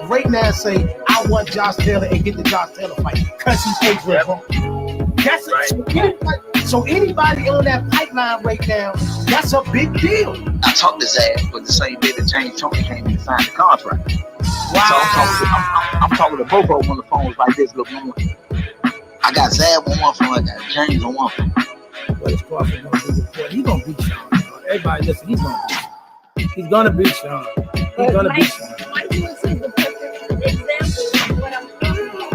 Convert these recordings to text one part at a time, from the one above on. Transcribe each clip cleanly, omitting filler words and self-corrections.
Right now, say I want Josh Taylor and get the Josh Taylor fight because he plays with him. That's right. So anybody on that pipeline right now, that's a big deal. I talked his ass, but the same day that James Tony came in and signed the contract. Wow. So I'm talking to Bobo on the phones like this. Look, I got Zab on one phone, I got James on one phone. What is Crawford going to do with He's going to beat Sean. Everybody listen, he's going to beat Sean. He's going to beat Sean. He's going to beat Sean. Mike Lewis is the perfect example of what I'm talking about.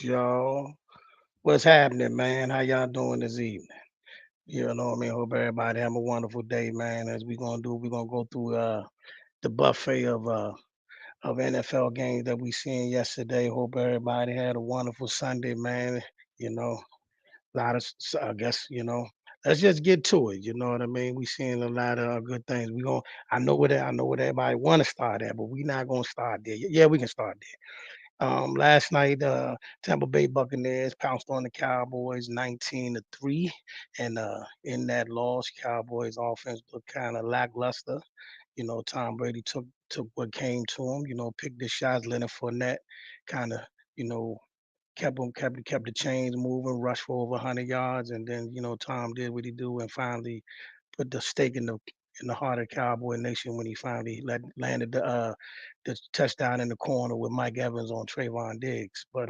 Y'all, what's happening, man? How y'all doing this evening? You know what I mean? Hope everybody have a wonderful day, man. As we're gonna go through the buffet of NFL games that we seen yesterday. Hope everybody had a wonderful Sunday, man. You know, a lot of, I guess, let's just get to it. You know what I mean? We seeing a lot of good things. I know what everybody want to start at, but we not gonna start there. Yeah, we can start there. Last night, Tampa Bay Buccaneers pounced on the Cowboys 19-3, and in that loss, Cowboys offense looked kind of lackluster. Tom Brady took what came to him. Picked the shots. Leonard Fournette kind of, kept the chains moving, rushed for over 100 yards, and then Tom did what he do and finally put the stake in the heart of Cowboy Nation when he finally landed the touchdown in the corner with Mike Evans on Trayvon Diggs. But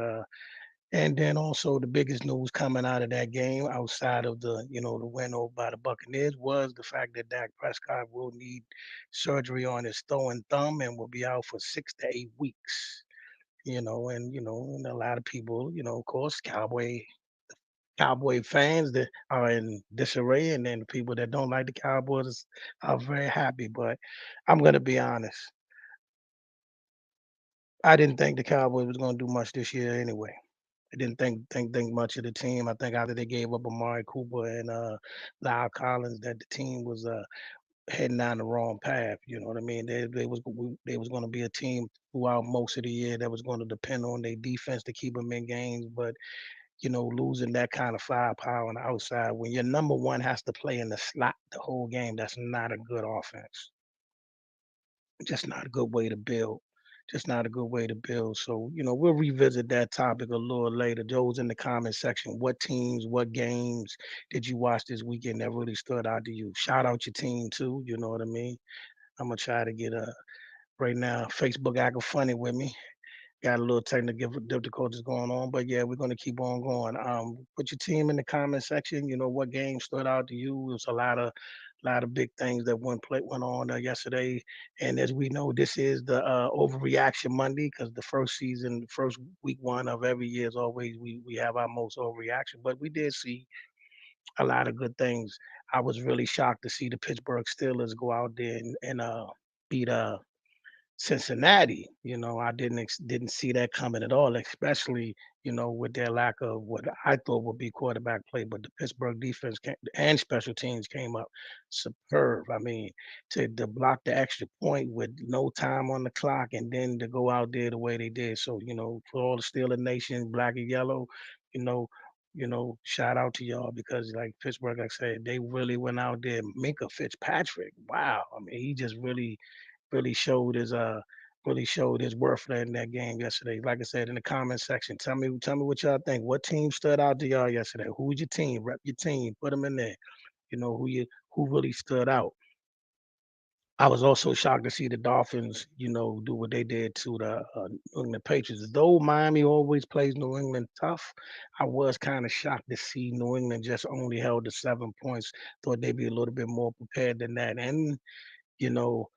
and then also the biggest news coming out of that game, outside of the the win over by the Buccaneers, was the fact that Dak Prescott will need surgery on his throwing thumb and will be out for 6 to 8 weeks. And a lot of people, of course, Cowboy fans that are in disarray, and then the people that don't like the Cowboys are very happy. But I'm gonna be honest. I didn't think the Cowboys was gonna do much this year anyway. I didn't think much of the team. I think after they gave up Amari Cooper and Lyle Collins, that the team was heading down the wrong path. You know what I mean? They was going to be a team throughout most of the year that was going to depend on their defense to keep them in games. But losing that kind of firepower on the outside when your number one has to play in the slot the whole game, that's not a good offense. Just not a good way to build. Just not a good way to build. So, we'll revisit that topic a little later. Joe's in the comment section. What teams, what games did you watch this weekend that really stood out to you? Shout out your team too. You know what I mean? I'm gonna try to get right now. Facebook acting funny with me. Got a little technical difficulties going on, but yeah, we're gonna keep on going. Put your team in the comment section. What game stood out to you? It was a lot of big things that went on yesterday. And as we know, this is the overreaction Monday because the first week one of every year is always we have our most overreaction. But we did see a lot of good things. I was really shocked to see the Pittsburgh Steelers go out there and beat Cincinnati. I didn't see that coming at all, especially with their lack of what I thought would be quarterback play. But the Pittsburgh defense and special teams came up superb. I mean, to block the extra point with no time on the clock, and then to go out there the way they did. So for all the Steeler Nation, black and yellow, you know. Shout out to y'all because like Pittsburgh, like I said, they really went out there. Minka Fitzpatrick, wow. I mean, he just really showed his worth in that game yesterday. Like I said in the comment section, tell me what y'all think. What team stood out to y'all yesterday? Who's your team? Rep your team. Put them in there. Who really stood out. I was also shocked to see the Dolphins, do what they did to the New England Patriots. Though Miami always plays New England tough, I was kind of shocked to see New England just only held the 7 points. Thought they'd be a little bit more prepared than that. And, you know,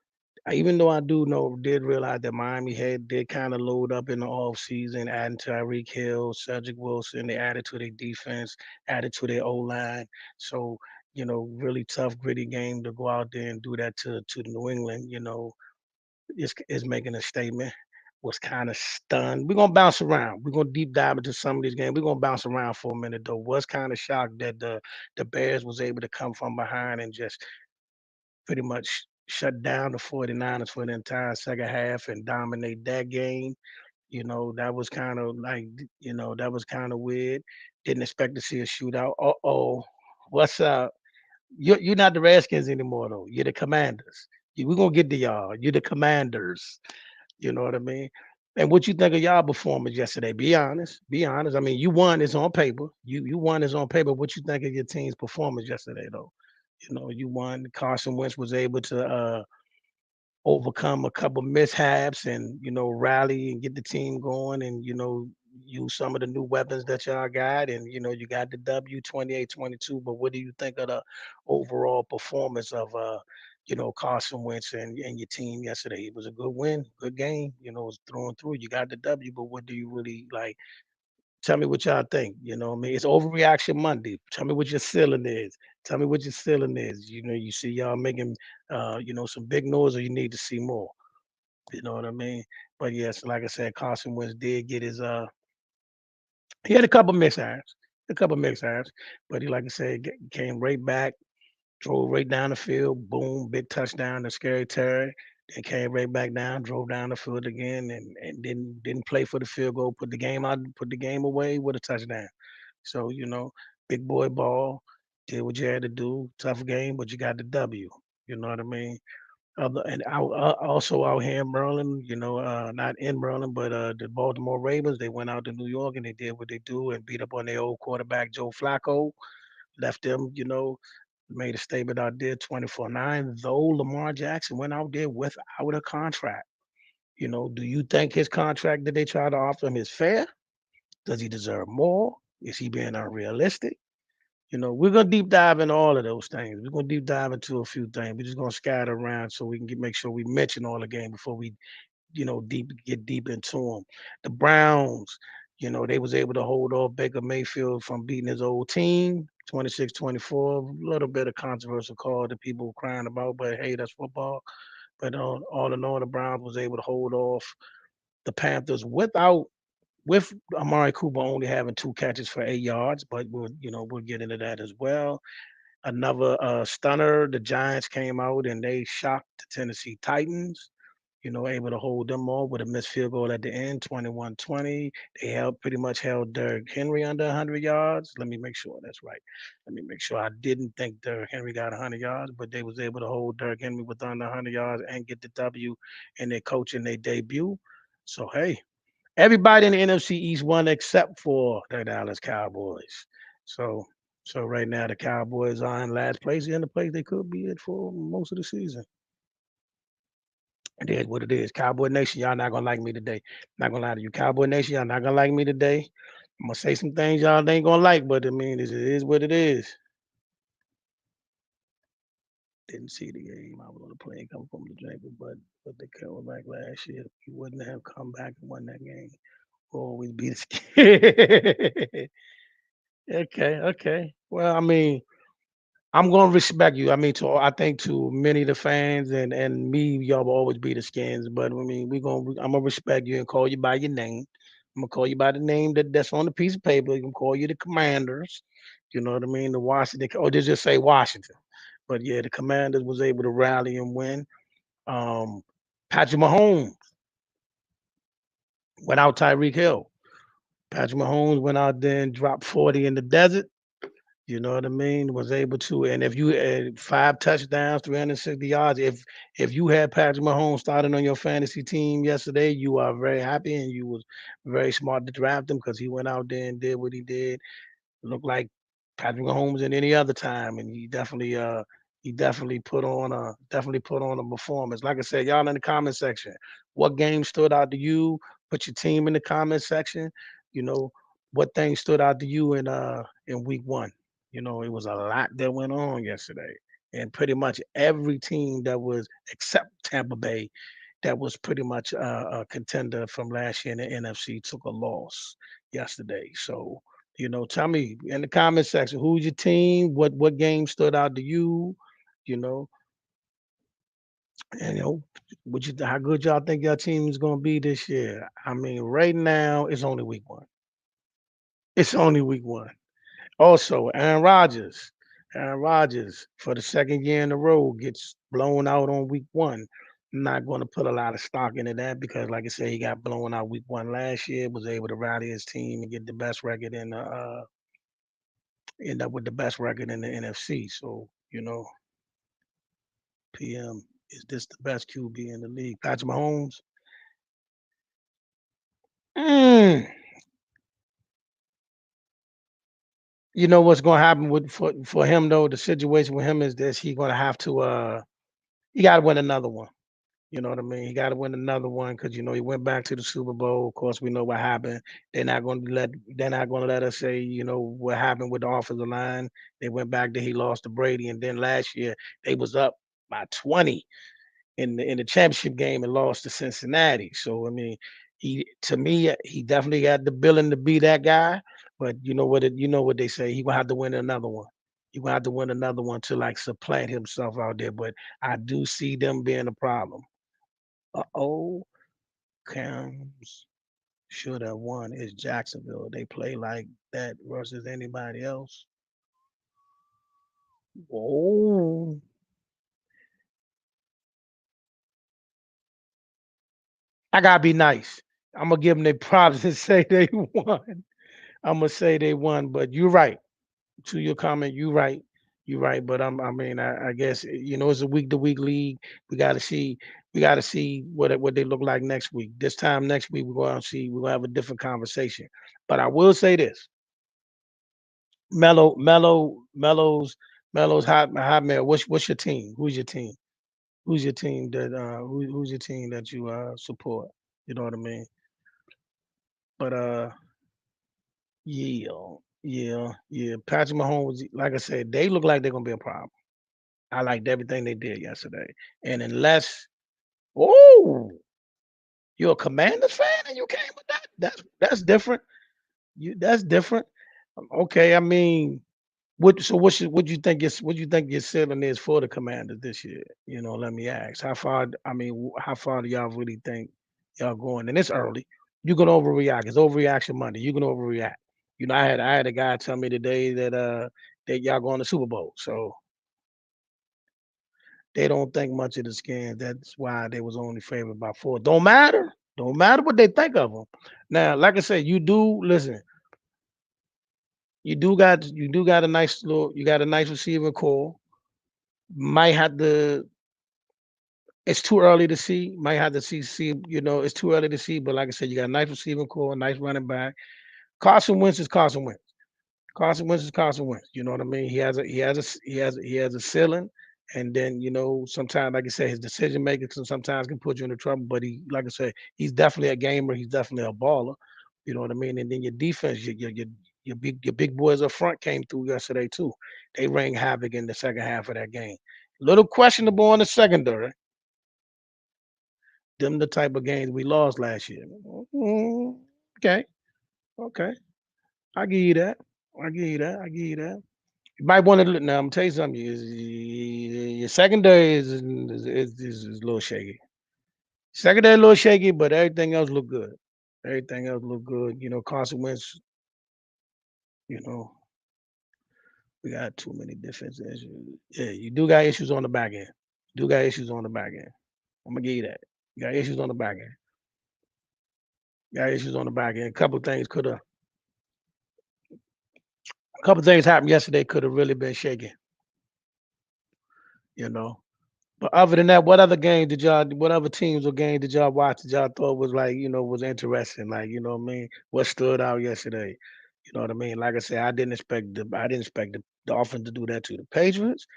Even though I did realize that Miami did kind of load up in the off season, adding Tyreek Hill, Cedric Wilson. They added to their defense, added to their O line. So really tough, gritty game to go out there and do that to New England. Is making a statement. Was kind of stunned. We're gonna bounce around. We're gonna deep dive into some of these games. We're gonna bounce around for a minute though. Was kind of shocked that the Bears was able to come from behind and just pretty much shut down the 49ers for the entire second half and dominate that game. That was kind of like, that was kind of weird. Didn't expect to see a shootout. Uh-oh. What's up? You're not the Redskins anymore, though. You're the Commanders. We're going to get to y'all. You're the Commanders. You know what I mean? And what you think of y'all performance yesterday? Be honest. Be honest. I mean, you won. It's on paper. You won. It's on paper. What you think of your team's performance yesterday, though? You won. Carson Wentz was able to overcome a couple mishaps and rally and get the team going and use some of the new weapons that y'all got and you got the W 28-22. But what do you think of the overall performance of Carson Wentz and your team yesterday? It was a good win, good game. It was through and through. You got the W, but what do you really like? Tell me what y'all think. What I mean, it's overreaction Monday. Tell me what your ceiling is. Tell me what your ceiling is. You see y'all making some big noise, or you need to see more. You know what I mean? But yes, like I said, Carson Wentz did get his he had a couple mishaps, but he, like I said, came right back, drove right down the field, boom, big touchdown to Scary Terry. Then came right back down, drove down the field again, and didn't play for the field goal. Put the game away with a touchdown. So big boy ball, did what you had to do. Tough game, but you got the W. You know what I mean? And also out here in Maryland, not in Maryland, but the Baltimore Ravens, they went out to New York and they did what they do and beat up on their old quarterback Joe Flacco. Left them, made a statement out there 24-9. Though Lamar Jackson went out there without a contract. Do you think his contract that they try to offer him is fair? Does he deserve more? Is he being unrealistic? We're gonna deep dive into all of those things. We're gonna deep dive into a few things. We're just gonna scatter around so we can make sure we mention all the game before we, get deep into them. The Browns, they was able to hold off Baker Mayfield from beating his old team, 26-24. A little bit of controversial call that people were crying about, but hey, that's football. But all in all, the Browns was able to hold off the Panthers with Amari Cooper only having 2 catches for 8 yards, but we'll get into that as well. Another stunner, the Giants came out and they shocked the Tennessee Titans. Able to hold them off with a missed field goal at the end, 21-20. They pretty much held Derrick Henry under 100 yards. Let me make sure that's right. Let me make sure. I didn't think Derrick Henry got 100 yards, but they was able to hold Derrick Henry with under 100 yards and get the W in their coaching their debut. So hey, everybody in the NFC East won except for the Dallas Cowboys. So so right now the Cowboys are in last place, in the place they could be at for most of the season. It is what it is. Cowboy Nation, y'all not gonna like me today. Not gonna lie to you. Cowboy Nation, y'all not gonna like me today. I'm gonna say some things y'all ain't gonna like, but I mean it is what it is. Didn't see the game. I was on the plane come from the Jaguars, but they came back last year. He wouldn't have come back and won that game. Always be the Okay, okay. Well, I mean, I'm gonna respect you. I mean, I think to many of the fans and me, y'all will always be the skins. But I mean, I'm gonna respect you and call you by your name. I'm gonna call you by the name that's on the piece of paper. I'm gonna call you the Commanders. You know what I mean? The Washington, or just say Washington. But yeah, the Commanders was able to rally and win. Um, Patrick Mahomes without Tyreek Hill. Patrick Mahomes went out there and dropped 40 in the desert. You know what I mean? Was able to, and if you had 5 touchdowns, 360 yards, if you had Patrick Mahomes starting on your fantasy team yesterday, you are very happy and you was very smart to draft him because he went out there and did what he did. Looked like Patrick Mahomes in any other time, and he definitely put on a performance. Like I said, y'all in the comment section, what game stood out to you? Put your team in the comment section. You know what thing stood out to you in week 1. It was a lot that went on yesterday. And pretty much every team that was except Tampa Bay that was pretty much a contender from last year in the NFC took a loss yesterday. So, tell me in the comment section who's your team, what game stood out to you, you know, and how good y'all think your team is gonna be this year. I mean, right now it's only week one. It's only week one. Also, Aaron Rodgers. Aaron Rodgers, for the second year in a row, gets blown out on week one. I'm not going to put a lot of stock into that because, like I said, he got blown out week one last year, was able to rally his team and get the best record end up with the best record in the NFC. So, PM, is this the best QB in the league? Patrick Mahomes? Mm, you know what's going to happen for him, though? The situation with him is this. He's going to have to, he got to win another one. You know what I mean? He got to win another one because he went back to the Super Bowl. Of course, we know what happened. They're not going to let us say what happened with the offensive line. They went back to he lost to Brady, and then last year they was up by 20 in the championship game and lost to Cincinnati. So I mean, he definitely got the billing to be that guy. But you know what they say. He gonna have to win another one. He gonna have to win another one to like supplant himself out there. But I do see them being a problem. Uh-oh, Cams should have won. It's Jacksonville. They play like that versus anybody else. Oh, I gotta be nice. I'm gonna give them their props and say they won. I'm gonna say they won, but you're right. To your comment, you're right. You're right. But I guess it's a week to week league. We gotta see. We gotta see what they look like next week. This time next week we're gonna see. We're gonna have a different conversation. But I will say this: Mello's hot man. What's your team? Who's your team? Who's your team who's your team that you support? You know what I mean? But yeah, yeah. Patrick Mahomes, like I said, they look like they're gonna be a problem. I liked everything they did yesterday. And unless, oh, you're a Commanders fan and you came with that, that's different. That's different. Okay, I mean, what you think your ceiling is for the Commanders this year? Let me ask. How far? I mean, how far do y'all really think y'all going? And it's early. You can overreact. It's overreaction Monday. You can overreact. I had a guy tell me today that y'all going to Super Bowl. So they don't think much of the Skins. That's why they was only favored by 4. Don't matter. Don't matter what they think of them. Now, like I said, you do listen. You got a nice receiving core. Might have to. It's too early to see. Might have to see. It's too early to see. But like I said, you got a nice receiving core, a nice running back. Carson Wentz is Carson Wentz. Carson Wentz is Carson Wentz. You know what I mean? He has a ceiling, and then sometimes, like I said, his decision making sometimes can put you into trouble. But like I said, he's definitely a gamer. He's definitely a baller. You know what I mean? And then your defense, your big boys up front came through yesterday too. They ran havoc in the second half of that game. Little questionable in the secondary. Them the type of games we lost last year. Okay, okay, I give you that. I give you that. I give you that. You might want to look now. I'm gonna tell you something. Your secondary is a little shaky. Secondary a little shaky, but everything else look good. Everything else look good. Carson Wentz. You know, we got too many defense issues. Yeah, you do got issues on the back end. You do got issues on the back end. I'm gonna give you that. You got issues on the back end. You got issues on the back end. A couple things happened yesterday could have really been shaky. You know. But other than that, what other teams or games did y'all watch that y'all thought was like, was interesting? Like, you know what I mean? What stood out yesterday? You know what I mean? Like I said, I didn't expect the offense to do that to the Patriots.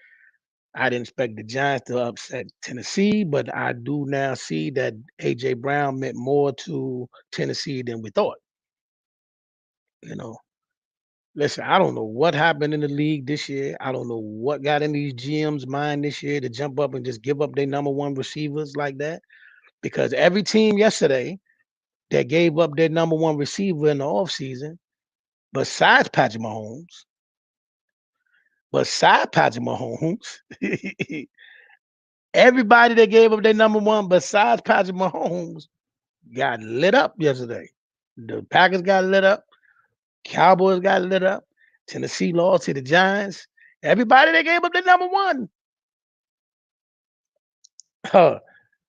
I didn't expect the Giants to upset Tennessee, but I do now see that AJ Brown meant more to Tennessee than we thought. You know, Listen, I don't know what happened in the league this year. I don't know what got in these GMs' mind this year to jump up and just give up their number one receivers like that. Because every team yesterday that gave up their number one receiver in the offseason, besides Patrick Mahomes, everybody that gave up their number one besides Patrick Mahomes got lit up yesterday. The Packers got lit up. Cowboys got lit up. Tennessee lost to the Giants. Everybody that gave up their number one.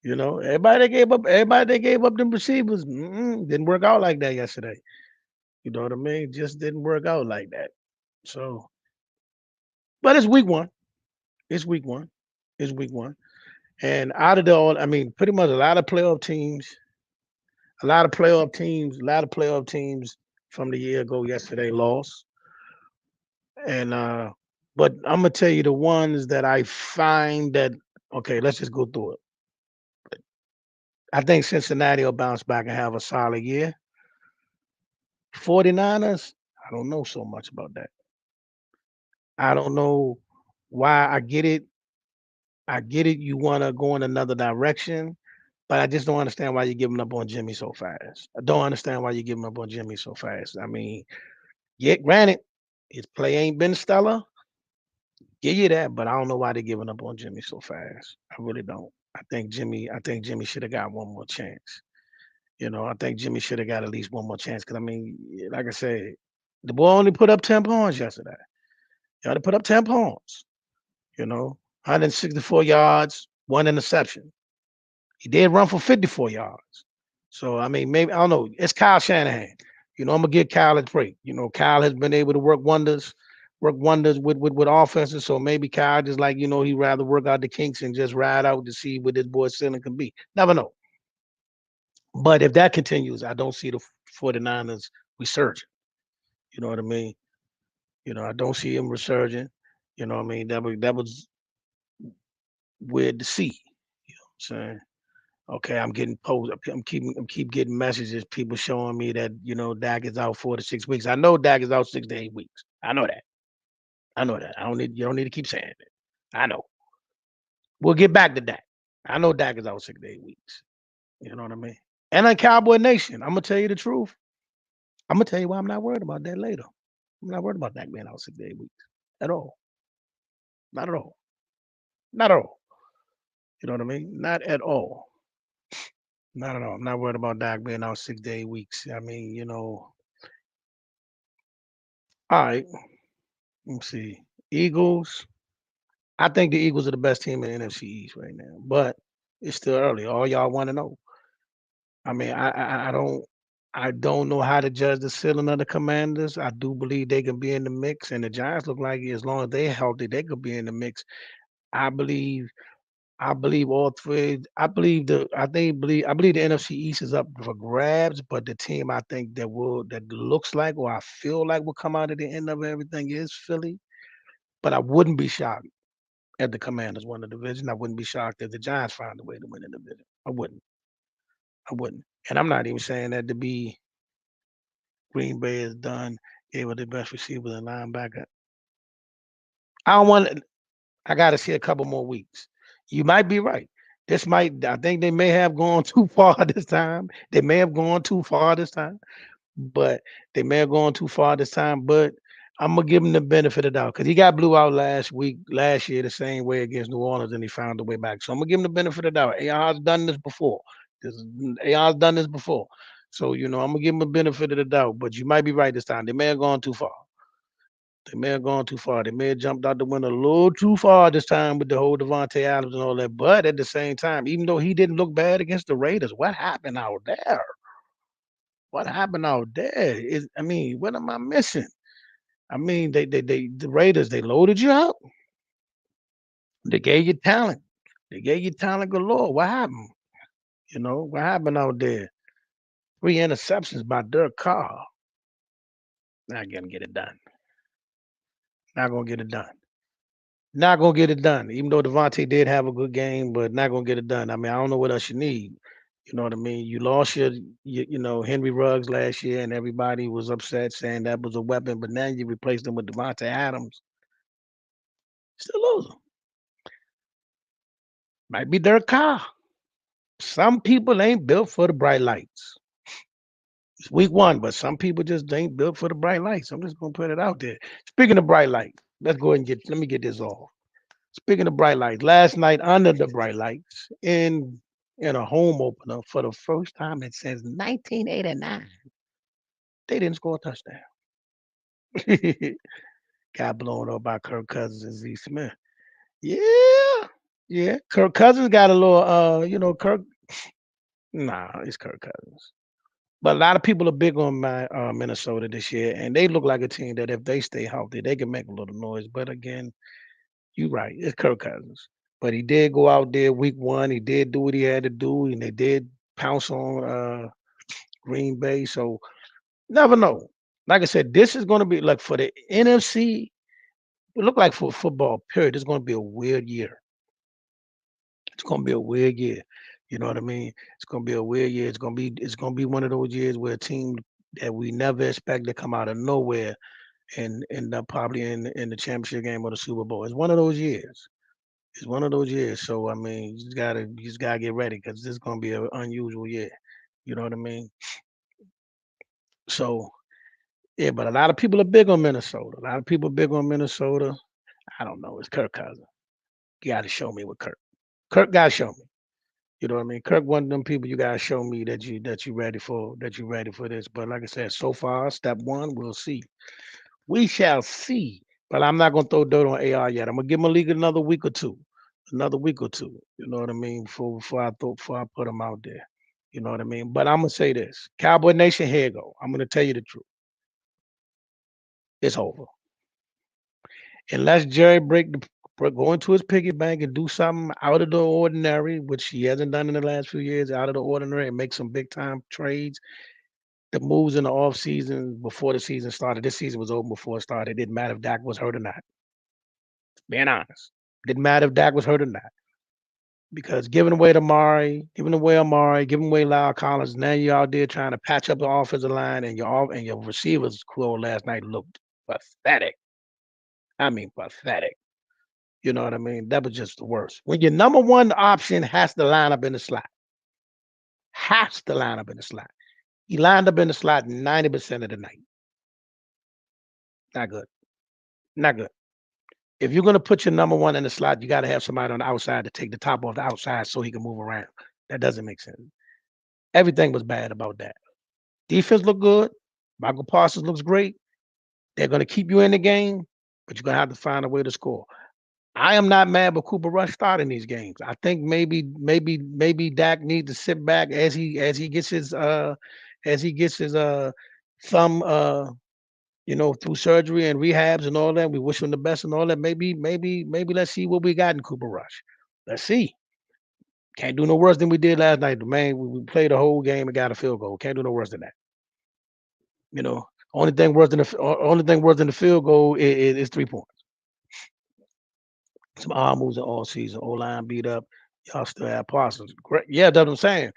Everybody that gave up them receivers didn't work out like that yesterday. You know what I mean? Just didn't work out like that. So, but it's week one. It's week one. It's week one. And out of the all, I mean, pretty much a lot of playoff teams, a lot of playoff teams from the year ago yesterday lost. And but I'm gonna tell you the ones that I find that okay, let's just go through it. I think Cincinnati will bounce back and have a solid year. 49ers, I don't know so much about that. I don't know why. I get it. I get it. You want to go in another direction, but I just don't understand why you're giving up on Jimmy so fast. I don't understand why you're giving up on Jimmy so fast. I mean, yeah, granted, his play ain't been stellar. Give you that, but I don't know why they're giving up on Jimmy so fast. I really don't. I think Jimmy should have got one more chance. I think Jimmy should have got at least one more chance. Because I mean, like I said, the boy only put up 10 points yesterday. He only put up 10 points. 164 yards, one interception. He did run for 54 yards. So I mean, maybe I don't know. It's Kyle Shanahan. I'm gonna give Kyle a break. Kyle has been able to work wonders with offenses. So maybe Kyle just like, he'd rather work out the kinks and just ride out to see what this boy's ceiling can be. Never know. But if that continues, I don't see the 49ers resurging. You know what I mean? I don't see him resurging. You know what I mean? That was weird to see. You know what I'm saying? Okay, I'm getting posed. I'm keep getting messages. People showing me that Dak is out 4 to 6 weeks. I know Dak is out 6 to 8 weeks. I know that. I know that. You don't need to keep saying it. I know. We'll get back to Dak. I know Dak is out 6 to 8 weeks. You know what I mean? And on Cowboy Nation, I'm gonna tell you the truth. I'm gonna tell you why I'm not worried about that later. I'm not worried about Dak being out 6 to 8 weeks at all. Not at all. Not at all. You know what I mean? Not at all. Not at all. I'm not worried about Dak being out 6 to 8 weeks. I mean, all right. Let me see. Eagles. I think the Eagles are the best team in the NFC East right now, but it's still early. All y'all want to know. I mean, I don't know how to judge the ceiling of the Commanders. I do believe they can be in the mix, and the Giants look like as long as they're healthy, they could be in the mix. I believe all three. I believe the NFC East is up for grabs, but the team I think that looks like or I feel like will come out at the end of everything is Philly. But I wouldn't be shocked if the Commanders won the division. I wouldn't be shocked if the Giants found a way to win the division. I wouldn't. I wouldn't. And I'm not even saying that to be Green Bay is done, gave her the best receiver and linebacker. I don't want. I got to see a couple more weeks. You might be right. I think they may have gone too far this time. They may have gone too far this time, but they may have gone too far this time. But I'm gonna give him the benefit of the doubt because he got blew out last year, the same way against New Orleans, and he found a way back. So I'm gonna give him the benefit of the doubt. AR's done this before. AR's done this before. So I'm gonna give him a benefit of the doubt. But you might be right this time. They may have gone too far. They may have gone too far. They may have jumped out the window a little too far this time with the whole Devontae Adams and all that. But at the same time, even though he didn't look bad against the Raiders, what happened out there? What happened out there? What am I missing? The Raiders, they loaded you up. They gave you talent. They gave you talent galore. What happened? What happened out there? 3 interceptions by Dirk Carr. Not gonna get it done. Not gonna get it done. Not gonna get it done. Even though Devontae did have a good game, but not gonna get it done. I mean, I don't know what else you need. You know what I mean? You lost your Henry Ruggs last year, and everybody was upset saying that was a weapon. But now you replaced him with Devontae Adams. Still losing. Might be Derek Carr. Some people ain't built for the bright lights. It's week 1, but some people just ain't built for the bright lights. I'm just gonna put it out there. Speaking of bright lights, let's go ahead and let me get this off. Speaking of bright lights, last night under the bright lights in a home opener for the first time since 1989, they didn't score a touchdown. Got blown up by Kirk Cousins and Z Smith. Yeah, yeah. Kirk Cousins got a little Kirk. Nah, it's Kirk Cousins. But a lot of people are big on my Minnesota this year, and they look like a team that if they stay healthy, they can make a little noise. But again, you're right, it's Kirk Cousins. But he did go out there week 1. He did do what he had to do, and they did pounce on Green Bay. So never know. Like I said, this is going to be like for the NFC. It look like for football, period. It's going to be a weird year. It's going to be a weird year. You know what I mean? It's going to be a weird year. It's going to be one of those years where a team that we never expect to come out of nowhere and end up probably in the championship game or the Super Bowl. It's one of those years. It's one of those years. So I mean, you just gotta get ready because this is gonna be an unusual year. You know what I mean? So yeah, but a lot of people are big on Minnesota. A lot of people are big on Minnesota. I don't know. It's Kirk Cousins. You got to show me with Kirk. Kirk got to show me. You know what I mean? Kirk, one of them people you got to show me that you ready for this. But like I said, so far, step 1, we'll see. We shall see. But I'm not gonna throw dirt on AR yet. I'm gonna give Malik another week or two. Another week or two. You know what I mean? Before I put him out there. You know what I mean? But I'm gonna say this. Cowboy Nation, here you go. I'm gonna tell you the truth. It's over. Unless Jerry go into his piggy bank and do something out of the ordinary, which he hasn't done in the last few years, out of the ordinary, and make some big time trades. The moves in the off season before the season started. This season was over before it started. It didn't matter if Dak was hurt or not. Being honest. Didn't matter if Dak was hurt or not. Because giving away giving away Lyle Collins, now you're out there trying to patch up the offensive line and your receivers core last night looked pathetic. I mean pathetic. You know what I mean? That was just the worst. When your number one option has to line up in the slot. Has to line up in the slot. He lined up in the slot 90% of the night. Not good. Not good. If you're going to put your number one in the slot, you got to have somebody on the outside to take the top off the outside so he can move around. That doesn't make sense. Everything was bad about that. Defense looked good. Michael Parsons looks great. They're going to keep you in the game, but you're going to have to find a way to score. I am not mad with Cooper Rush starting these games. I think maybe Dak needs to sit back as he gets his thumb through surgery and rehabs and all that. We wish him the best and all that. Maybe let's see what we got in Cooper Rush. Let's see. Can't do no worse than we did last night. Man, we played the whole game and got a field goal. Can't do no worse than that. Only thing worse than the field goal is 3 points. Some arm moves in all season. O-line beat up. Y'all still have Parsons. Great. Yeah, that's what I'm saying.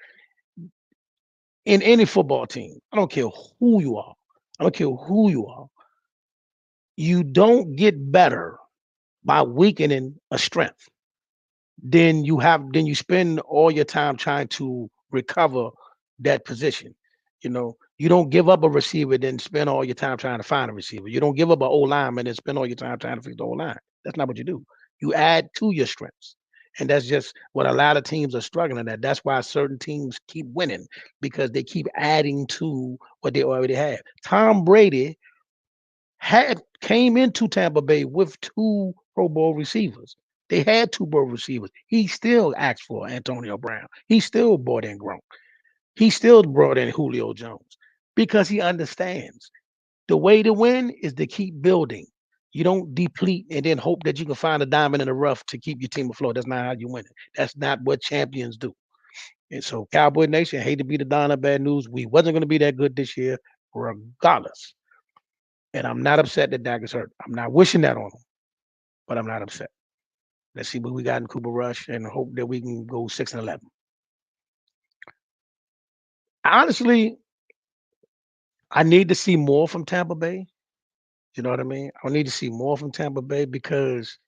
In any football team, I don't care who you are. You don't get better by weakening a strength. Then you spend all your time trying to recover that position. You don't give up a receiver, then spend all your time trying to find a receiver. You don't give up an O-lineman and spend all your time trying to fix the O-line. That's not what you do. You add to your strengths. And that's just what a lot of teams are struggling at. That's why certain teams keep winning, because they keep adding to what they already have. Tom Brady came into Tampa Bay with 2 Pro Bowl receivers. They had 2 Bowl receivers. He still asked for Antonio Brown. He still brought in Gronk. He still brought in Julio Jones because he understands the way to win is to keep building. You don't deplete and then hope that you can find a diamond in the rough to keep your team afloat. That's not how you win it. That's not what champions do. And so, Cowboy Nation, hate to be the Don of bad news. We wasn't going to be that good this year, regardless. And I'm not upset that Dak is hurt. I'm not wishing that on him, but I'm not upset. Let's see what we got in Cooper Rush and hope that we can go 6-11. Honestly, I need to see more from Tampa Bay. You know what I mean? I need to see more from Tampa Bay because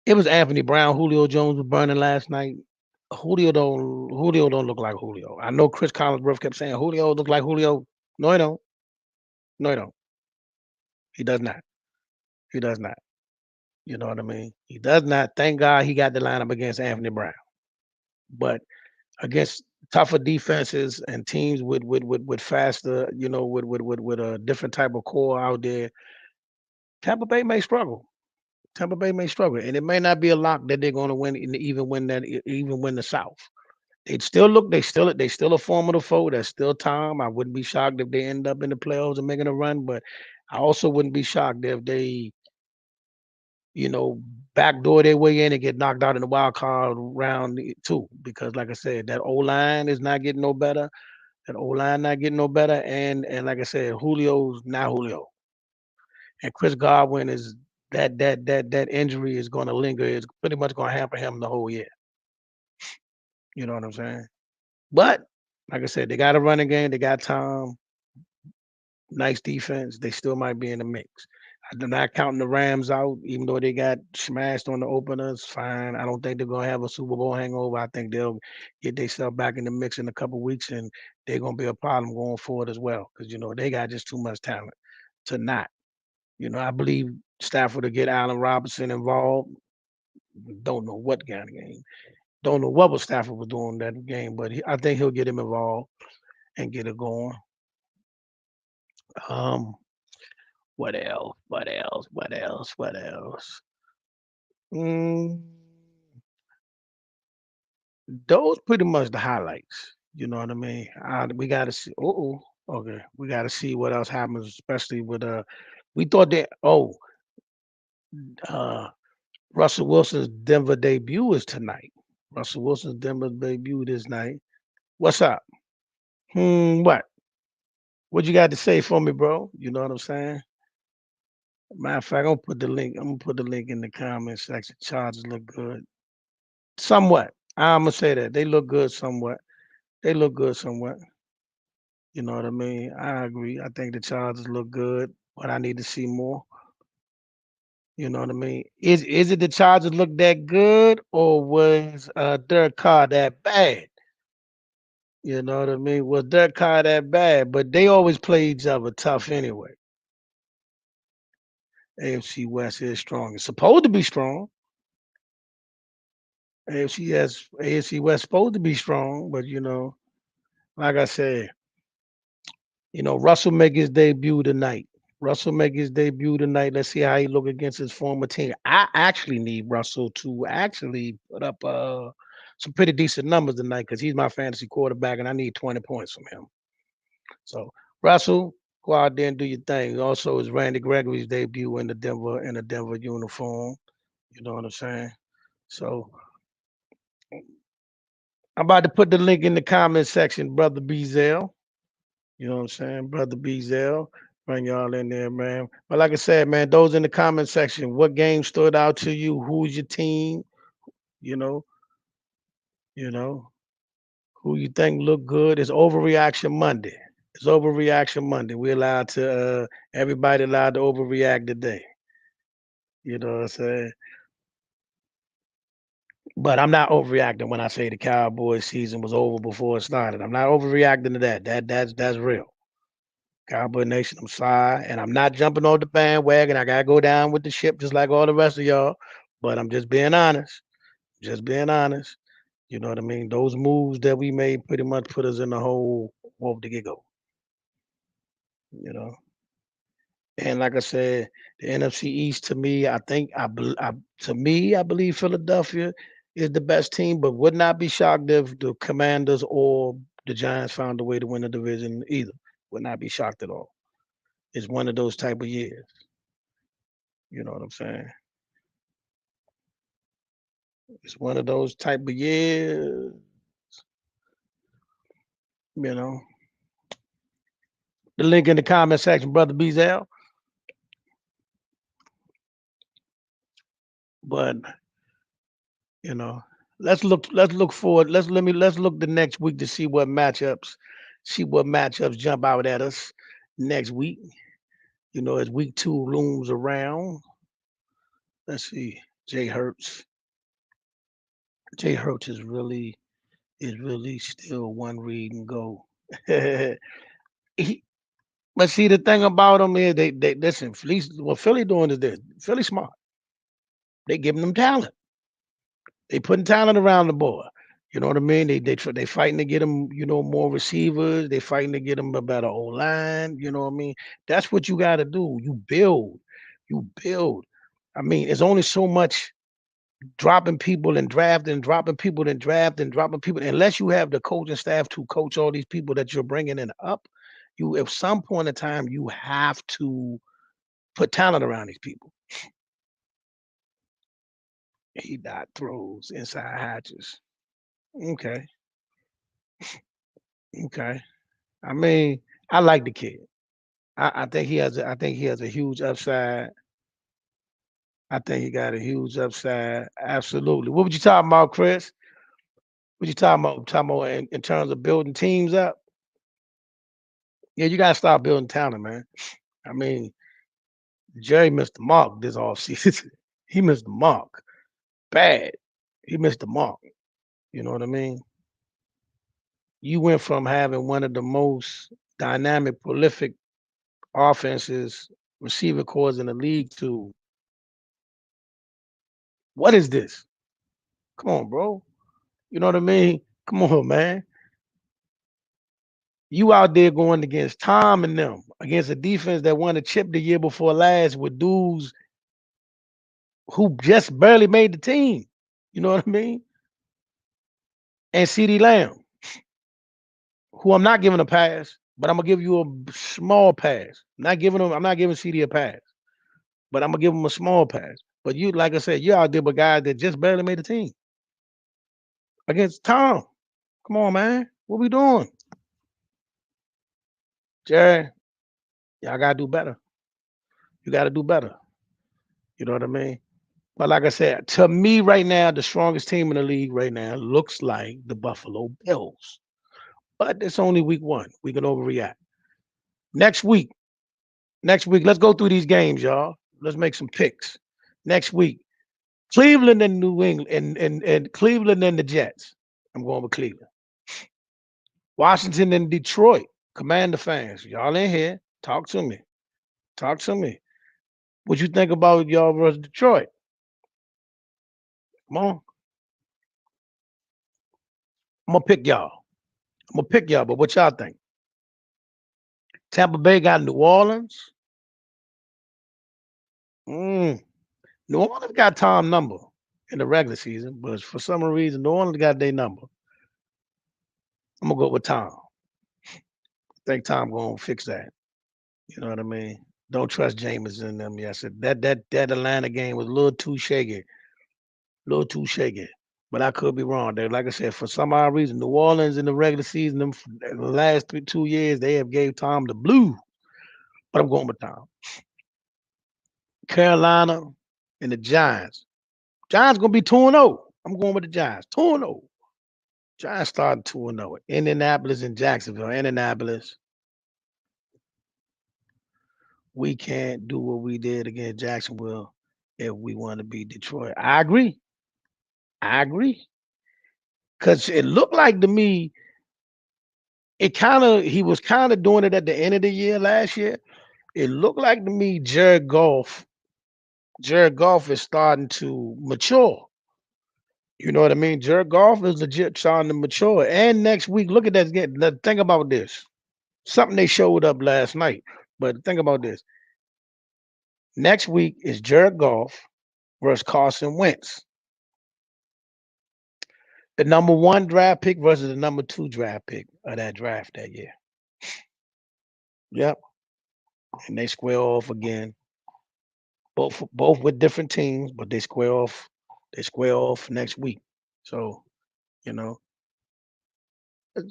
it was Anthony Brown. Julio Jones was burning last night. Julio don't look like Julio. I know Chris Collinsworth kept saying Julio look like Julio. No, he don't. No, he don't. He does not. He does not. You know what I mean? He does not. Thank God he got the lineup against Anthony Brown. But against tougher defenses and teams with faster, with a different type of core out there, Tampa Bay may struggle. Tampa Bay may struggle, and it may not be a lock that they're going to win, even win the South. They still a formidable foe. There's still time. I wouldn't be shocked if they end up in the playoffs and making a run, but I also wouldn't be shocked if they, backdoor their way in and get knocked out in the wild card round too. Because like I said, that O line is not getting no better. That O line not getting no better, and like I said, Julio's not Julio, and Chris Godwin is that injury is going to linger. It's pretty much going to hamper him the whole year. You know what I'm saying? But like I said, they got a running game. They got Tom. Nice defense. They still might be in the mix. I'm not counting the Rams out, even though they got smashed on the openers. Fine. I don't think they're gonna have a Super Bowl hangover. I think they'll get themselves back in the mix in a couple weeks, and they're gonna be a problem going forward as well. Because they got just too much talent to not. I believe Stafford will get Allen Robinson involved. Don't know what kind of game. Don't know what was Stafford was doing that game, but I think he'll get him involved and get it going. Um, what else? What else? What else? What else? Mm, those pretty much the highlights. You know what I mean? We got to see. Oh, okay. We got to see what else happens, especially with We thought that. Uh, Russell Wilson's Denver debut is tonight. Russell Wilson's Denver debut this night. What's up? What? What you got to say for me, bro? You know what I'm saying? Matter of fact, I'm gonna put the link. I'm gonna put the link in the comment section. Chargers look good, somewhat. I'm gonna say that they look good, somewhat. They look good, somewhat. You know what I mean? I agree. I think the Chargers look good, but I need to see more. You know what I mean? Is it the Chargers look that good, or was Derek Carr that bad? You know what I mean? Was Derek Carr that bad? But they always play each other tough anyway. AFC West is strong. It's supposed to be strong. AFC West supposed to be strong, but like I said, Russell make his debut tonight. Russell make his debut tonight. Let's see how he look against his former team. I actually need Russell to actually put up some pretty decent numbers tonight because he's my fantasy quarterback and I need 20 points from him. So Russell, go out there and do your thing. Also, it's Randy Gregory's debut in the Denver uniform. You know what I'm saying? So I'm about to put the link in the comment section, Brother Beazell. You know what I'm saying? Brother Beazell. Bring y'all in there, man. But like I said, man, those in the comment section, what game stood out to you? Who's your team? You know, who you think look good? It's overreaction Monday. It's overreaction Monday. We're allowed to everybody allowed to overreact today. You know what I'm saying? But I'm not overreacting when I say the Cowboys season was over before it started. I'm not overreacting to that. That's real. Cowboy Nation, I'm sorry. And I'm not jumping on the bandwagon. I gotta go down with the ship just like all the rest of y'all. But I'm just being honest. Just being honest. You know what I mean? Those moves that we made pretty much put us in the hole off the get-go. You know. And like I said, the NFC East to me, I think I believe Philadelphia is the best team, but would not be shocked if the Commanders or the Giants found a way to win the division either. Would not be shocked at all. It's one of those type of years. You know what I'm saying? It's one of those type of years. You know. The link in the comment section, Brother Beazell. But, Let's look forward. Let's look the next week to see what matchups jump out at us next week. As week 2 looms around. Let's see. Jay Hurts. Jay Hurts is really still one read and go. He, but see, the thing about him is they listen. What Philly doing is this. Philly smart. They giving them talent. They putting talent around the board. You know what I mean? They fighting to get them, more receivers. They fighting to get them a better O line. You know what I mean? That's what you got to do. You build. You build. I mean, it's only so much dropping people and drafting, dropping people and draft and dropping people. Unless you have the coaching staff to coach all these people that you're bringing in up, you at some point in time you have to put talent around these people. He dot throws inside hatches. Okay, okay. I mean, I like the kid. I think he has a huge upside. I think he got a huge upside. Absolutely. What would you talking about, Chris? What you talking about? Talking about in terms of building teams up? Yeah, you gotta start building talent, man. I mean, Jerry missed the mark this offseason. He missed the mark. Bad. He missed the mark. You know what I mean? You went from having one of the most dynamic, prolific offenses, receiver cores in the league to what is this? Come on, bro. You know what I mean? Come on, man. You out there going against Tom and them, against a defense that won a chip the year before last with dudes who just barely made the team. You know what I mean? And CD Lamb, who I'm not giving a pass, but I'm gonna give you a small pass. I'm not giving CD a pass, but I'm gonna give him a small pass. But you, like I said, you're out there with guys that just barely made the team against Tom. Come on, man. What we doing? Jerry, y'all gotta do better. You gotta do better. You know what I mean? But like I said, to me right now, the strongest team in the league right now looks like the Buffalo Bills. But it's only week 1. We can overreact. Next week, let's go through these games, y'all. Let's make some picks. Next week, Cleveland and New England and Cleveland and the Jets. I'm going with Cleveland. Washington and Detroit. Commander fans, y'all in here. Talk to me. Talk to me. What you think about y'all versus Detroit? Come on. I'm gonna pick y'all. But what y'all think? Tampa Bay got New Orleans. New Orleans got Tom number in the regular season, but for some reason, New Orleans got their number. I'm gonna go with Tom. I think Tom gonna fix that. You know what I mean? Don't trust Jameis in them. Yes, that Atlanta game was a little too shaky. But I could be wrong. There, like I said, for some odd reason, New Orleans in the regular season, in the last 2 years, they have gave Tom the blue. But I'm going with Tom. Carolina and the Giants. Giants gonna be 2-0. I'm going with the Giants. 2-0. Giants starting 2-0. Indianapolis and Jacksonville. Indianapolis. We can't do what we did against Jacksonville if we want to beat Detroit. I agree. Because it looked like to me, he was kind of doing it at the end of the year last year. It looked like to me Jared Goff is starting to mature. You know what I mean? Jared Goff is legit starting to mature. And next week, look at that again. Think about this. Something they showed up last night. But think about this. Next week is Jared Goff versus Carson Wentz. The number 1 draft pick versus the number 2 draft pick of that draft that year. Yep. And they square off again. Both with different teams, but they square off. They square off next week. So, it's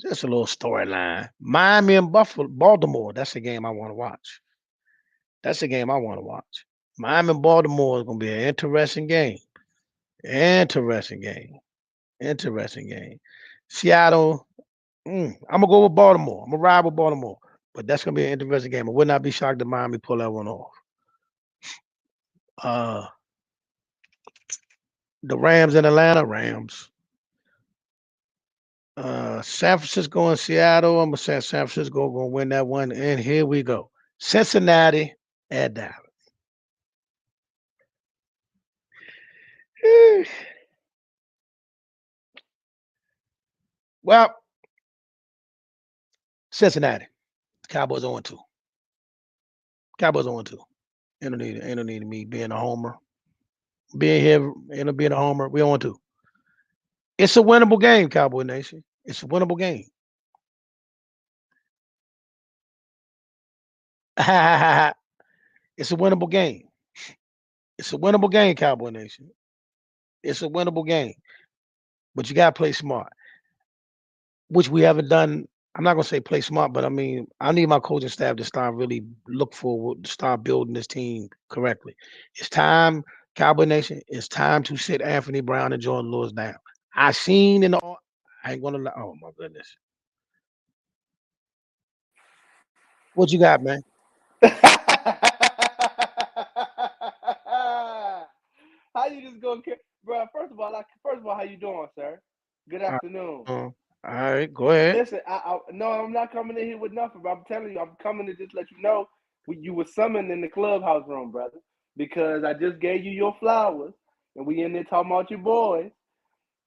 just a little storyline. Miami and Baltimore. That's a game I want to watch. Miami and Baltimore is going to be an interesting game. Interesting game. Seattle. I'm gonna go with Baltimore. I'm gonna ride with Baltimore, but that's gonna be an interesting game. I would not be shocked if Miami pull that one off. The Rams in Atlanta. Rams. San Francisco and Seattle. I'm gonna say San Francisco gonna win that one. And here we go. Cincinnati at Dallas. Well, Cincinnati. Cowboys 0-2. Cowboys 0-2. Ain't no need of me being a homer. Being here, being a homer. We 0-2. It's a winnable game, Cowboy Nation. It's a winnable game. It's a winnable game. It's a winnable game, Cowboy Nation. It's a winnable game. But you gotta play smart, which we haven't done. I'm not gonna say play smart, but I mean, I need my coaching staff to start really look forward, start building this team correctly. It's time, Cowboy Nation. It's time to sit Anthony Brown and Jordan Lewis down. I seen in the. I ain't gonna lie. Oh my goodness. What you got, man? How you just gonna, bro? First of all, how you doing, sir? Good afternoon. All right, go ahead. Listen, no, I'm not coming in here with nothing, but I'm telling you, I'm coming to just let you know you were summoned in the clubhouse room, brother, because I just gave you your flowers, and we in there talking about your boys,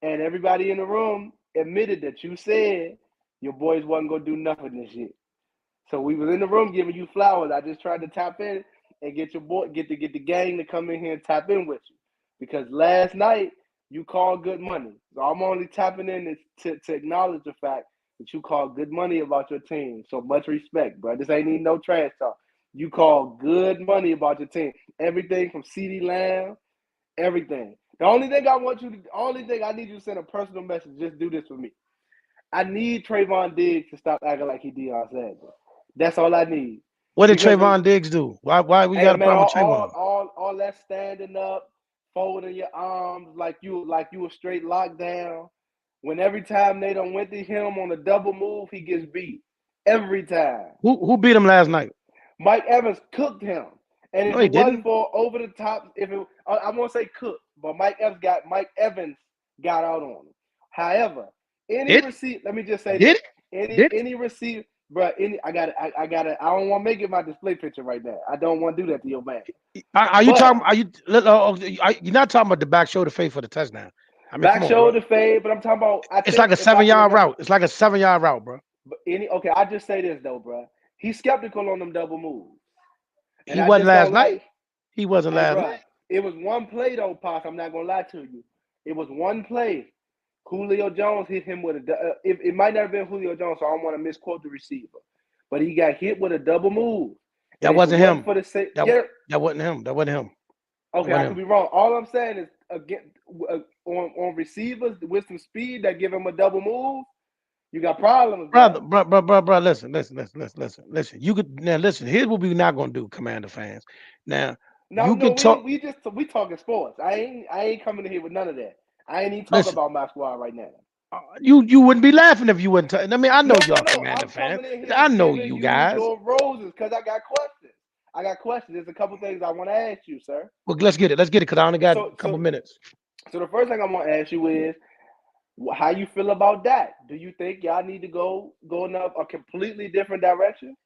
and everybody in the room admitted that you said your boys wasn't gonna do nothing this year. So we was in the room giving you flowers. I just tried to tap in and get the gang to come in here and tap in with you, because last night you called good money. So I'm only tapping in to acknowledge the fact that you called good money about your team. So much respect, bro. This ain't need no trash talk. You called good money about your team. Everything from CeeDee Lamb, everything. The only thing I need you to send a personal message. Just do this for me. I need Trayvon Diggs to stop acting like he Deion Sanders. That's all I need. What did Trayvon Diggs do? Why we got a problem with Trayvon? All that standing up, folding your arms like you were straight locked down. When every time they don't went to him on a double move, he gets beat. Every time. Who beat him last night? Mike Evans cooked him. And if it wasn't for over the top, I won't say cooked, but Mike Evans got out on him. However, any receipt, let me just say this. Any receiver, bro, I don't want to make it my display picture right now. I don't want to do that to your man. You're not talking about the back shoulder fade for the touchdown. I mean, back shoulder fade, but I'm talking about. It's like a 7-yard route. It's like a 7-yard route, bro. But I just say this though, bro. He's skeptical on them double moves. He wasn't last night. He wasn't last night. It was one play though, Pops. I'm not gonna lie to you. It was one play. Julio Jones hit him with it might not have been Julio Jones, so I don't want to misquote the receiver. But he got hit with a double move. That wasn't him. That wasn't him. That wasn't him. Okay, I could be wrong. All I'm saying is again on receivers with some speed that give him a double move, you got problems. Brother. Listen. You could now listen. Here's what we're not gonna do, Commander fans. Now we talking sports. I ain't coming in here with none of that. I ain't even talking about my squad right now. You wouldn't be laughing if you wouldn't. I mean, I know y'all Commander fans. I know you guys. Your roses, because I got questions. There's a couple things I want to ask you, sir. Well, let's get it. Because I only got a couple minutes. So the first thing I want to ask you is, how you feel about that? Do you think y'all need to go in a completely different direction?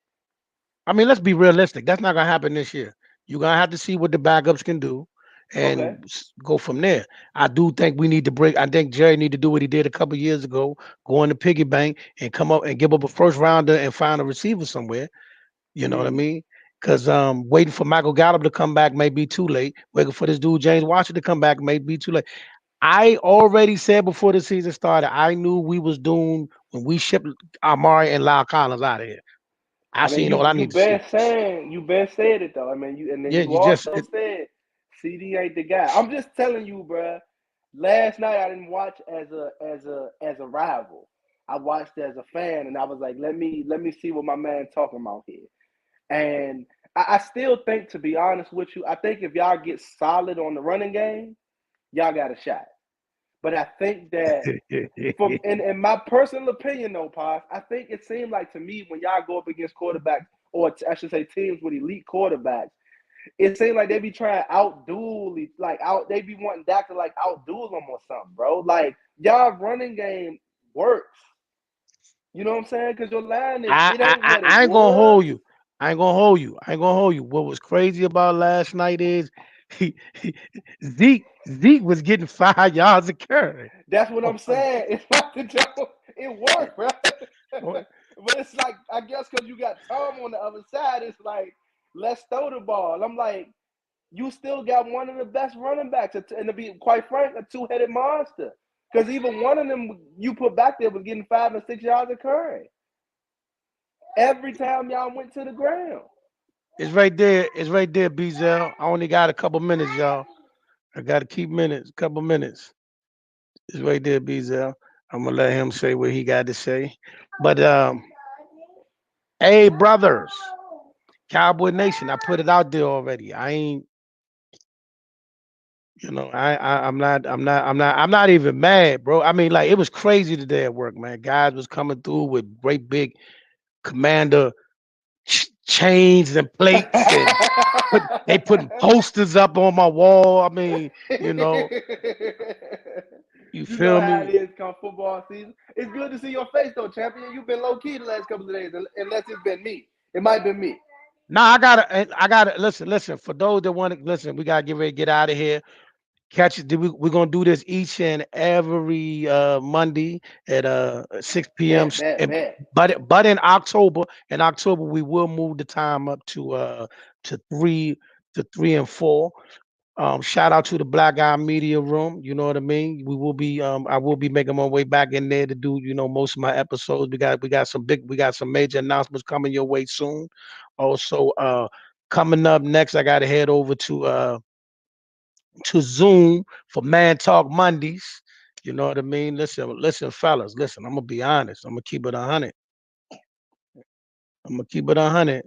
I mean, let's be realistic. That's not gonna happen this year. You're gonna have to see what the backups can do and go from there. I do think we need to break. I think Jerry need to do what he did a couple of years ago, go in the piggy bank and come up and give up a first rounder and find a receiver somewhere. You know what I mean? Because waiting for Michael Gallup to come back may be too late. Waiting for this dude James Washington to come back may be too late. I already said before the season started, I knew we was doomed when we shipped Amari and Lyle Collins out of here. I seen all I need to see. You been said it though. I mean, you also said CD ain't the guy. I'm just telling you, bro. Last night I didn't watch as a rival. I watched as a fan, and I was like, let me see what my man talking about here. And I still think, to be honest with you, I think if y'all get solid on the running game, y'all got a shot. But I think that, in my personal opinion, though, Pops, I think it seemed like to me when y'all go up against quarterbacks, or I should say teams with elite quarterbacks, it seems like they be trying to outduel, they be wanting Dak to outduel them or something, bro. Like, y'all running game works. You know what I'm saying? Because your line is, it ain't what it I ain't was. gonna hold you. I ain't gonna hold you. What was crazy about last night is Zeke was getting 5 yards a carry. That's what I'm saying. It's like the joke. It worked, bro. But it's like, I guess because you got Tom on the other side, it's like, let's throw the ball. I'm like, you still got one of the best running backs, and to be quite frank, a two-headed monster. Because even one of them you put back there was getting 5 and 6 yards a carry every time y'all went to the ground. It's right there. It's right there, Bezel. I only got a couple minutes, y'all. I gotta keep couple minutes. It's right there, Bezel. I'm gonna let him say what he got to say. But hey, brothers, Cowboy Nation, I put it out there already. I ain't, I'm not even mad, bro. I mean, like, it was crazy today at work, man. Guys was coming through with great big commander chains and plates, and they putting posters up on my wall. I mean, you feel know how me? it is come football season. It's good to see your face, though, champion. You've been low-key the last couple of days, unless it's been me. It might have been me. Nah, I gotta listen. For those that want to listen, we gotta get ready to get out of here. Catch it. We're gonna do this each and every Monday at 6 p.m. Bet. But in October, we will move the time up to 3 and 4. Shout out to the Black Eye Media Room. You know what I mean? We will be I will be making my way back in there to do most of my episodes. We got some major announcements coming your way soon. Also, coming up next, I gotta head over to Zoom for Man Talk Mondays. You know what I mean? Listen, fellas. Listen, I'm gonna be honest. I'm gonna keep it 100. I'm gonna keep it 100.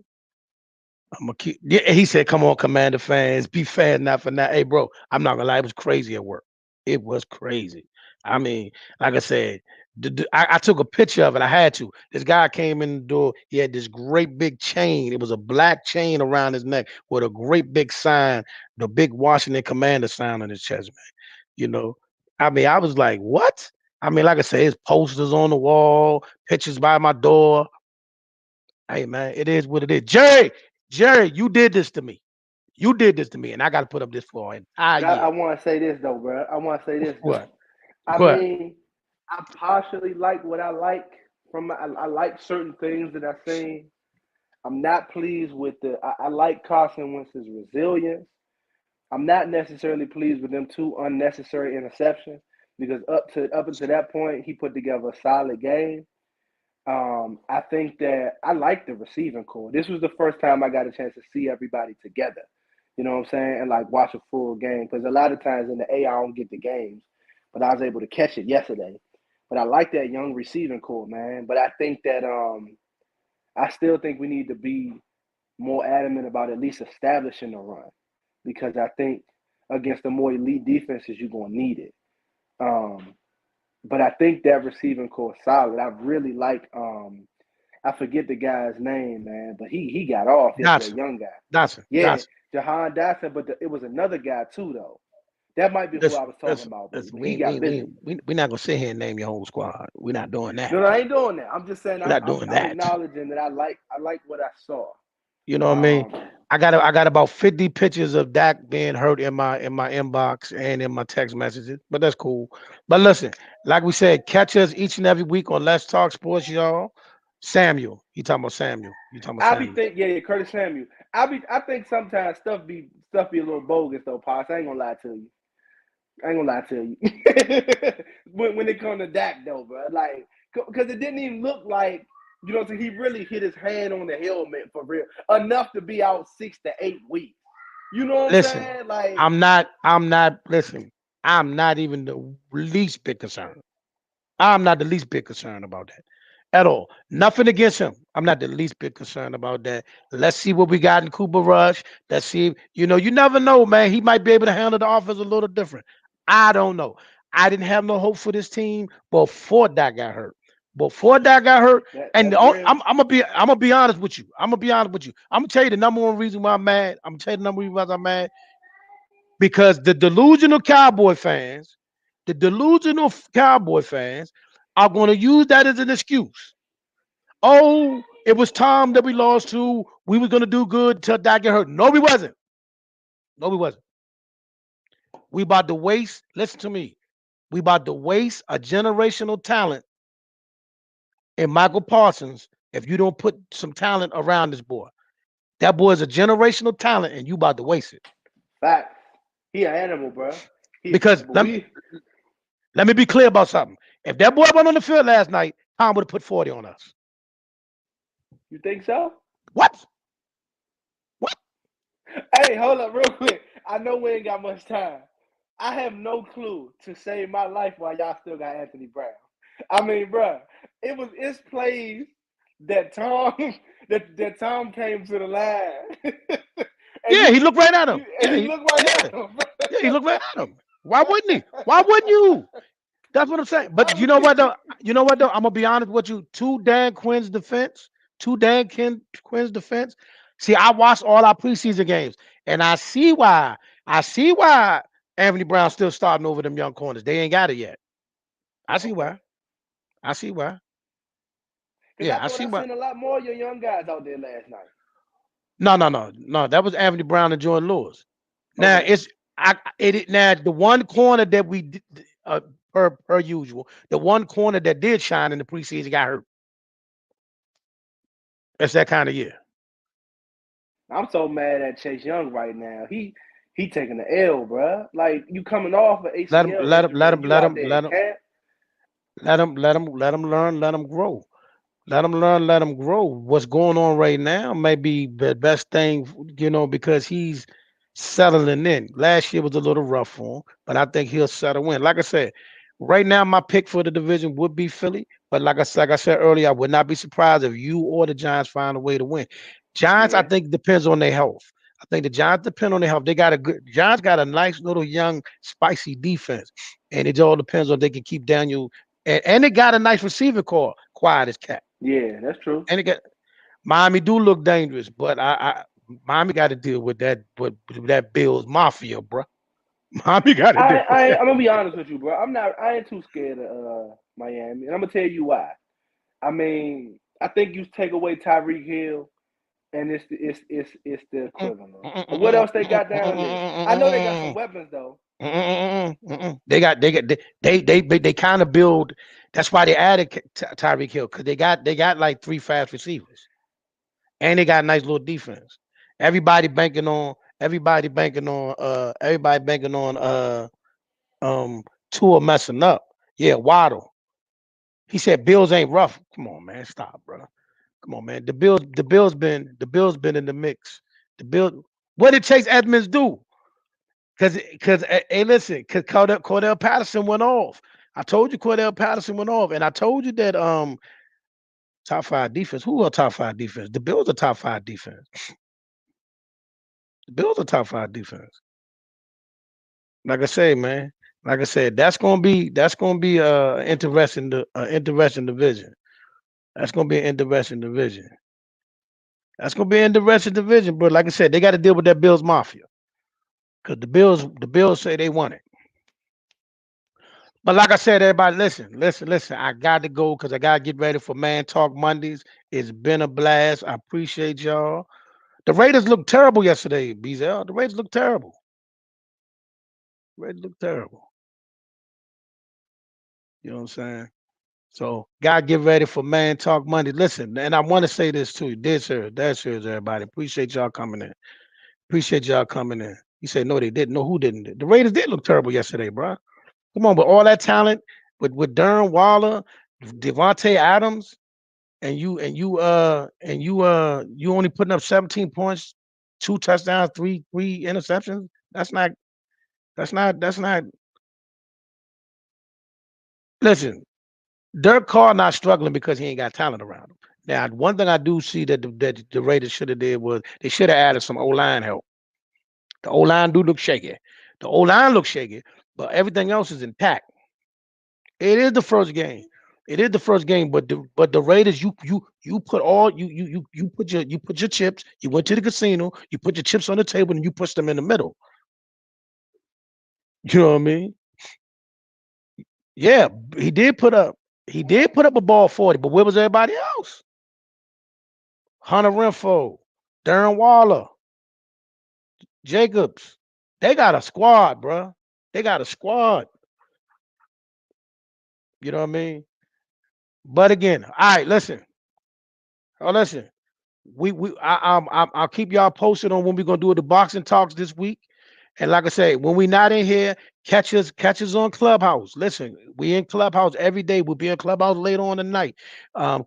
I'm gonna keep. Yeah, he said, "Come on, Commander fans, be fair, not for now." Hey, bro, I'm not gonna lie. It was crazy at work. It was crazy. I mean, like I said, I took a picture of it. I had to. This guy came in the door. He had this great big chain. It was a black chain around his neck with a great big sign, the big Washington Commander sign on his chest, man. I mean, I was like, what? I mean, like I said, his posters on the wall, pictures by my door. Hey, man, it is what it is. Jerry, you did this to me. And I got to put up this for an entire year. I want to say this, though, bro. What? I mean, I partially like what I like I like certain things that I've seen. I'm not pleased with I like Carson Wentz's resilience. I'm not necessarily pleased with them 2 unnecessary interceptions, because up until that point, he put together a solid game. I think that I like the receiving core. This was the first time I got a chance to see everybody together. You know what I'm saying? And watch a full game. Because a lot of times in the A, I don't get the games, but I was able to catch it yesterday. But I like that young receiving core, man. But I think that I still think we need to be more adamant about at least establishing the run, because I think against the more elite defenses, you're going to need it. But I think that receiving core is solid. I really like I forget the guy's name, man, but he got off. He's a young guy. Dotson. Yeah, Jahan Dotson, but it was another guy too, though. That might be who I was talking about. But he got busy. We're not gonna sit here and name your whole squad. We're not doing that. No, I ain't doing that. I'm just saying I'm acknowledging that I like what I saw. You know what I mean? I got about 50 pictures of Dak being hurt in my inbox and in my text messages, but that's cool. But listen, like we said, catch us each and every week on Let's Talk Sports, y'all. Samuel, you talking about Samuel? Curtis Samuel. I think sometimes stuff be a little bogus though, Pops. I ain't gonna lie to you. when it comes to Dak though, bro, because it didn't even look like. You know, so he really hit his hand on the helmet for real, enough to be out 6 to 8 weeks. You know what I'm saying? I'm not even the least bit concerned. I'm not the least bit concerned about that at all. Nothing against him. I'm not the least bit concerned about that. Let's see what we got in Cooper Rush. Let's see. You never know, man. He might be able to handle the offense a little different. I don't know. I didn't have no hope for this team before Dak got hurt. Before Dak got hurt, and I'm gonna be honest with you. I'm gonna tell you the number one reason why I'm mad. I'm gonna tell you the number one reason why I'm mad. Because the delusional Cowboy fans are going to use that as an excuse. Oh, it was Tom that we lost to. We were going to do good until Dak got hurt. No, we wasn't. We about to waste. Listen to me. We about to waste a generational talent in Michael Parsons if you don't put some talent around this boy. That boy is a generational talent, and you about to waste it. Fact. He an animal, bro. Because let me be clear about something. If that boy went on the field last night, Tom would have put 40 on us. You think so? What? Hey, hold up real quick. I know we ain't got much time. I have no clue to save my life while y'all still got Anthony Brown. I mean, bro, it's plays that Tom that Tom came to the line. Yeah, he looked right at him. He looked right at him. Yeah, he looked right at him. Why wouldn't he? Why wouldn't you? That's what I'm saying. But you know what though? I'm gonna be honest with you. To Dan Quinn's defense. See, I watched all our preseason games, and I see why Anthony Brown's still starting over them young corners. They ain't got it yet. I see why. Yeah, I see why. I seen a lot more of your young guys out there last night. No. That was Anthony Brown and Jordan Lewis. Now now the one corner that we did, per usual, the one corner that did shine in the preseason got hurt. It's that kind of year. I'm so mad at Chase Young right now. He taking the L, bro. Like you coming off of ACL. Let him learn. Let him grow. Let him grow. What's going on right now may be the best thing, because he's settling in. Last year was a little rough for him, but I think he'll settle in. Like I said, right now my pick for the division would be Philly, but like I said earlier, I would not be surprised if you or the Giants find a way to win. Giants, I think, depends on their health. I think the Giants depend on their health. Giants got a nice little young spicy defense, and it all depends on if they can keep Daniel. And they got a nice receiver core, quiet as cat. Yeah, that's true. And Miami do look dangerous, but Miami got to deal with that Bills mafia, bro. Miami got to deal with that. I'm gonna be honest with you, bro. I ain't too scared of Miami, and I'm gonna tell you why. I mean, I think you take away Tyreek Hill, and it's the equivalent. What else they got down there? I know they got some weapons though. They kind of build. That's why they added Tyreek Hill, because they got like 3 fast receivers, and they got a nice little defense. Everybody banking on Tua messing up. Yeah, Waddle. He said Bills ain't rough. Come on, man, stop, bro. Come on, man. The Bills been in the mix. What did Chase Edmonds do? Because hey, listen, because Cordell Patterson went off. I told you Cordell Patterson went off, and I told you that top 5 defense. Who are top 5 defense? The Bills are top 5 defense. The Bills are top 5 defense. Like I say, man. Like I said, that's gonna be interesting division. That's gonna be an interesting division. But like I said, they got to deal with that Bills mafia. Because the Bills say they want it. But like I said, everybody, listen. I got to go because I got to get ready for Man Talk Mondays. It's been a blast. I appreciate y'all. The Raiders looked terrible yesterday, Bezel. The Raiders looked terrible. You know what I'm saying? So, got to get ready for Man Talk Monday. Listen, and I want to say this too. That's serious, everybody. Appreciate y'all coming in. You say, no, they didn't. No, who didn't? The Raiders did look terrible yesterday, bro. Come on, with all that talent, with Darren Waller, Devontae Adams, and you only putting up 17 points, 2 touchdowns, three interceptions. That's not. Listen, Dirk Carr not struggling because he ain't got talent around him. Now, one thing I do see that the Raiders should have did was they should have added some O-line help. The O-line do look shaky. But everything else is intact. It is the first game. It is the first game, but the Raiders, you put all you put your chips. You went to the casino. You put your chips on the table and you pushed them in the middle. You know what I mean? Yeah, he did put up a ball 40, but where was everybody else? Hunter Renfro, Darren Waller, Jacobs. They got a squad, bro. They got a squad. You know what I mean? But again, all right, listen. Oh, listen. I'll keep y'all posted on when we're gonna do the boxing talks this week. And like I say, when we not in here, catch us on Clubhouse. Listen, we in Clubhouse every day. We'll be in Clubhouse later on tonight.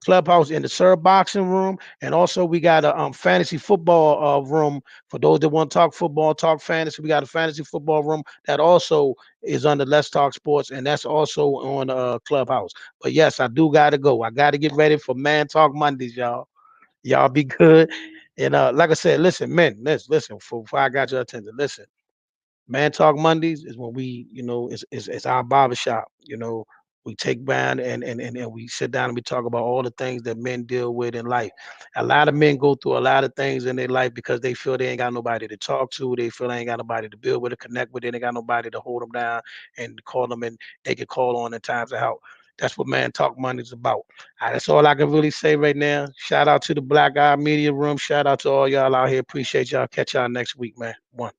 Clubhouse in the Sir Boxing Room, and also we got a fantasy football room for those that want to talk football, talk fantasy. We got a fantasy football room that also is under Let's Talk Sports, and that's also on Clubhouse. But yes, I do gotta go. I gotta get ready for Man Talk Mondays, y'all. Y'all be good. And like I said, listen, men, listen, before I got your attention, listen. Man Talk Mondays is when we, it's our barbershop. We take down and we sit down and we talk about all the things that men deal with in life. A lot of men go through a lot of things in their life because they feel they ain't got nobody to talk to. They feel they ain't got nobody to build with, to connect with. They ain't got nobody to hold them down and call them, and they can call on in times of help. That's what Man Talk Monday is about. That's all I can really say right now. Shout out to the Black Eye Media Room. Shout out to all y'all out here. Appreciate y'all. Catch y'all next week, man. One.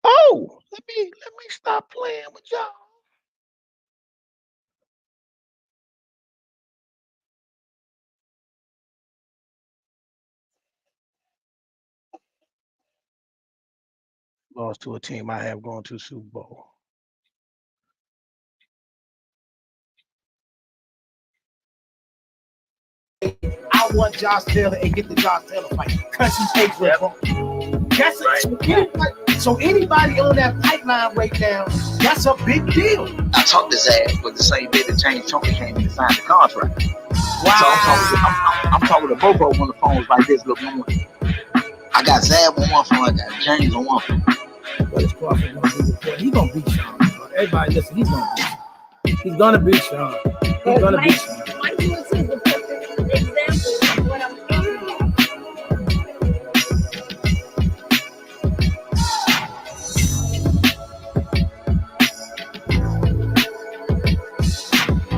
Oh, let me stop playing with y'all. Lost to a team I have gone to Super Bowl. I want Josh Taylor and get the Josh Taylor fight because he's age bro. That's right. So anybody on that pipeline right now, that's a big deal. I talked his ass, but the same day that James Tony came in to sign the contract. Wow. So I'm talking to Bobo on the phones like this. Look, I got Zab on one phone, I got James on one phone. But his Crawford gonna do the point. He's gonna beat Sean. Everybody listen, he's gonna beat Sean. He's gonna beat Sean.